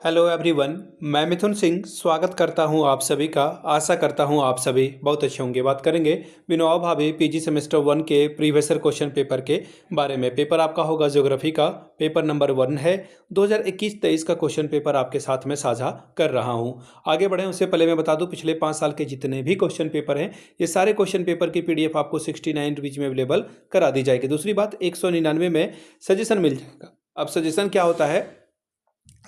Hello everyone. मैं मिथुन सिंह स्वागत करता हूं आप सभी का। आशा करता हूं आप सभी बहुत अच्छे होंगे। बात करेंगे विनोबा भावे पीजी सेमेस्टर 1 के प्रीवियस क्वेश्चन पेपर के बारे में। पेपर आपका होगा ज्योग्राफी का, पेपर नंबर 1 है। 2021-23 का क्वेश्चन पेपर आपके साथ में साझा कर रहा हूं। आगे बढ़ें उससे पहले मैं बता दूं, पिछले 5 साल के जितने भी क्वेश्चन पेपर हैं, ये सारे क्वेश्चन पेपर की पीडीएफ आपको 69 रुपीज़ में अवेलेबल करा दी जाएगी। दूसरी बात, 199 में सजेशन मिल जाएगा। अब सजेशन क्या होता है?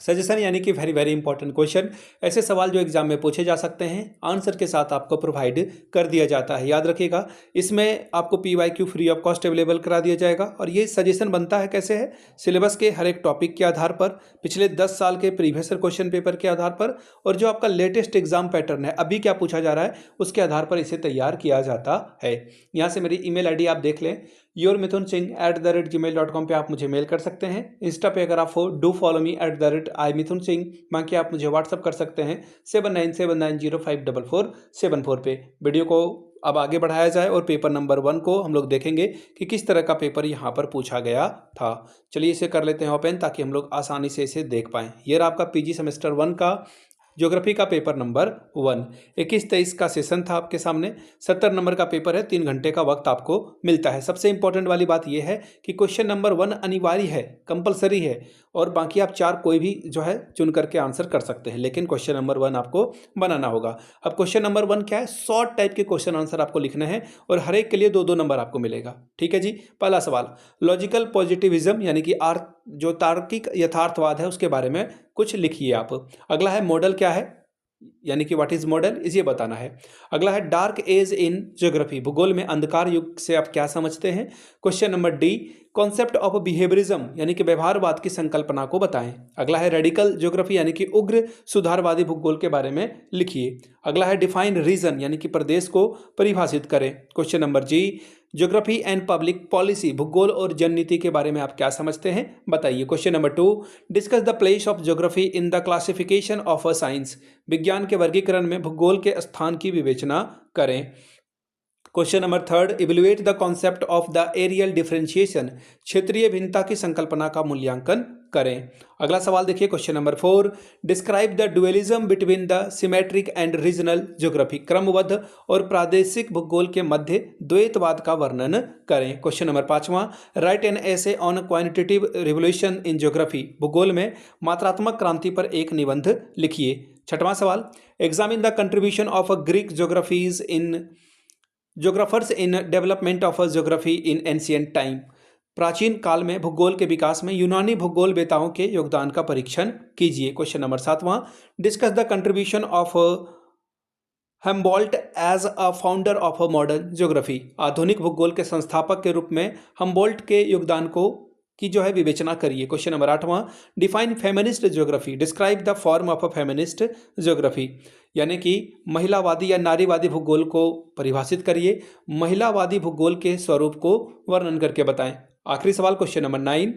सजेशन यानी कि वेरी वेरी इंपॉर्टेंट क्वेश्चन, ऐसे सवाल जो एग्जाम में पूछे जा सकते हैं, आंसर के साथ आपको प्रोवाइड कर दिया जाता है। याद रखिएगा, इसमें आपको PYQ free of cost available करा दिया जाएगा। और ये सजेशन बनता है कैसे है? सिलेबस के हर एक टॉपिक के आधार पर, पिछले 10 साल के प्रीवियस क्वेश्चन पेपर के आधार पर, और जो आपका लेटेस्ट एग्जाम पैटर्न है, अभी क्या पूछा जा रहा है, उसके आधार पर इसे तैयार किया जाता है। यहाँ से मेरी ईमेल आईडी आप देख लें, yourmithunSingh@gmail.com पे आप मुझे मेल कर सकते हैं। इंस्टा पे अगर आप हो, डू फॉलो मी @iMithunSingh। बाकी आप मुझे व्हाट्सअप कर सकते हैं 7979054474 पे। वीडियो को अब आगे बढ़ाया जाए और पेपर नंबर 1 को हम लोग देखेंगे कि किस तरह का पेपर यहाँ पर पूछा गया था। चलिए इसे कर लेते हैं ओपन, ताकि हम लोग आसानी से इसे देख पाएँ। ये रहा आपका पीजी सेमेस्टर 1 का ज्योग्राफी का पेपर नंबर 1। 21-23 का सेशन था आपके सामने। 70 नंबर का पेपर है, 3 घंटे का वक्त आपको मिलता है। सबसे इंपॉर्टेंट वाली बात यह है कि क्वेश्चन नंबर 1 अनिवार्य है, कंपलसरी है, और बाकी आप 4 कोई भी जो है चुन करके आंसर कर सकते हैं, लेकिन क्वेश्चन नंबर 1 आपको बनाना होगा। अब क्वेश्चन नंबर 1 क्या है? शॉर्ट टाइप के क्वेश्चन आंसर आपको लिखने हैं, और हर एक के लिए 2-2 नंबर आपको मिलेगा। ठीक है जी। पहला सवाल, लॉजिकल पॉजिटिविज्म यानी कि जो तार्किक यथार्थवाद है उसके बारे में कुछ लिखिए आप। अगला है मॉडल क्या है, यानी कि व्हाट इज मॉडल, इसे बताना है। अगला है डार्क एज इन ज्योग्राफी, भूगोल में अंधकार युग से आप क्या समझते हैं। Question number D, concept of behaviourism यानी कि व्यवहारवाद की संकल्पना को बताएं। अगला है रेडिकल ज्योग्राफी यानी कि उग्र सुधारवादी भूगोल के बारे में लिखिए। अगला है डिफाइन रीजन यानी कि प्रदेश को परिभाषित करें। Question number G, geography and public policy, भूगोल और जननीति के बारे में आप क्या समझते हैं, बताइए। Question number 2, discuss the place of geography in the classification of a science, विज्ञान के वर्गीकरण में भूगोल के स्थान की विवेचना करें। Question number 3, evaluate the concept of the areal differentiation, क्षेत्रीय भिन्नता की संकल्पना का मूल्यांकन करें। अगला सवाल देखिए, question number 4, describe the dualism between the symmetric and regional geography, क्रमबद्ध और प्रादेशिक भूगोल के मध्य द्वैतवाद का वर्णन करें। क्वेश्चन नंबर 5वां, write an essay on quantitative revolution in geography, भूगोल में मात्रात्मक क्रांति पर एक निबंध लिखिए। 6वां सवाल, examine the contribution of Greek geographers in development of geography in ancient time, प्राचीन काल में भूगोल के विकास में यूनानी भूगोल वेताओं के योगदान का परीक्षण कीजिए। क्वेश्चन नंबर 7वां, discuss the contribution of Humboldt as a founder of a modern geography, आधुनिक भूगोल के संस्थापक के रूप में हम्बोल्ट के योगदान की जो है विवेचना करिए। क्वेश्चन नंबर 8वां, define feminist geography, describe the form of a feminist geography, यानी कि महिलावादी या नारीवादी भूगोल को परिभाषित करिए। महिलावादी भूगोल के स्वरूप को वर्णन करके बताएं। आखिरी सवाल, question number 9,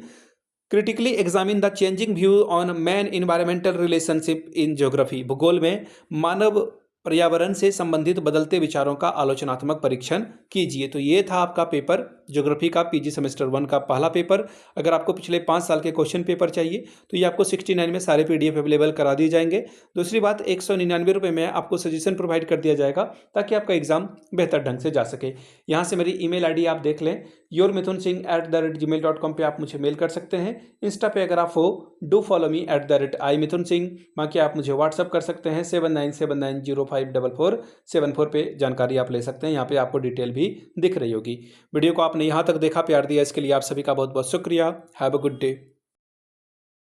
critically examine the changing view on man environmental relationship in geography, भूगोल में मानव पर्यावरण से संबंधित बदलते विचारों का आलोचनात्मक परीक्षण कीजिए। तो ये था आपका पेपर, ज्योग्राफी का पीजी सेमेस्टर 1 का पहला पेपर। अगर आपको पिछले 5 साल के क्वेश्चन पेपर चाहिए तो ये आपको 69 में सारे पीडीएफ अवेलेबल करा दिए जाएंगे। दूसरी बात, 199 रुपये में आपको सजेशन प्रोवाइड कर दिया जाएगा, ताकि आपका एग्जाम बेहतर ढंग से जा सके। यहाँ से मेरी ईमेल आईडी आप देख लें, yourmithunSingh@gmail.com पे आप मुझे मेल कर सकते हैं। इंस्टा पे अगर आप हो, डू फॉलो मी @iMithunSingh। बाकी आप मुझे व्हाट्सअप कर सकते हैं 7979054474 पे, जानकारी आप ले सकते हैं। यहाँ पे आपको डिटेल भी दिख रही होगी। वीडियो को आपने यहाँ तक देखा, प्यार दिया, इसके लिए आप सभी का बहुत बहुत शुक्रिया। Have a good day.